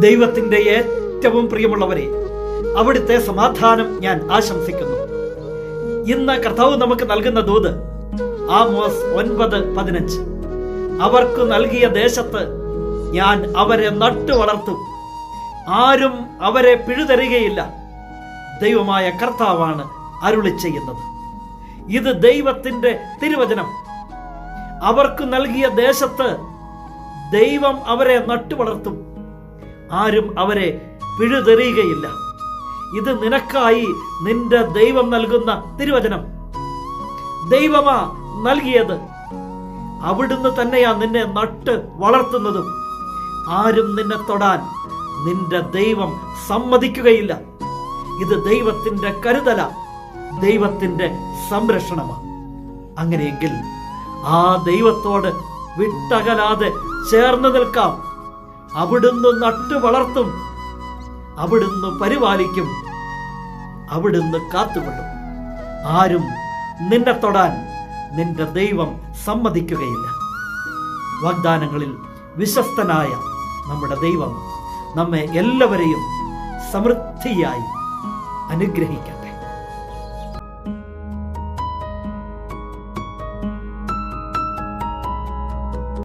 ദൈവത്തിൻ്റെ ഏറ്റവും പ്രിയമുള്ളവരെ, അവിടുത്തെ സമാധാനം ഞാൻ ആശംസിക്കുന്നു. ഇന്ന് കർത്താവ് നമുക്ക് നൽകുന്ന ദൂത് ആമോസ് 9:15. അവർക്ക് നൽകിയ ദേശത്ത് ഞാൻ അവരെ നട്ടു വളർത്തും, ആരും അവരെ പിഴുതെറിയുകയില്ല. ദൈവമായ കർത്താവാണ് അരുളി ചെയ്യുന്നത്. ഇത് ദൈവത്തിൻ്റെ തിരുവചനം. അവർക്ക് നൽകിയ ദേശത്ത് ദൈവം അവരെ നട്ടു വളർത്തും, ആരും അവരെ പിഴുതെറിയുകയില്ല. ഇത് നിനക്കായി നിന്റെ ദൈവം നൽകുന്ന തിരുവചനം. ദൈവമാ നൽകിയത്. അവിടുന്ന് തന്നെയാ നിന്നെ നട്ട് വളർത്തുന്നതും. ആരും നിന്നെ തൊടാൻ നിന്റെ ദൈവം സമ്മതിക്കുകയില്ല. ഇത് ദൈവത്തിൻ്റെ കരുതല, ദൈവത്തിൻ്റെ സംരക്ഷണമാണ്. അങ്ങനെയെങ്കിൽ ആ ദൈവത്തോട് വിട്ടകലാതെ ചേർന്ന് നിൽക്കാം. അവിടുന്ന് നട്ടു വളർത്തും, അവിടുന്ന് പരിപാലിക്കും, അവിടുന്ന് കാത്തുകൊള്ളും. ആരും നിന്നെ തൊടാൻ നിന്റെ ദൈവം സമ്മതിക്കുകയില്ല. വാഗ്ദാനങ്ങളിൽ വിശ്വസ്തനായ നമ്മുടെ ദൈവം നമ്മെ എല്ലാവരെയും സമൃദ്ധിയായി അനുഗ്രഹിക്കട്ടെ.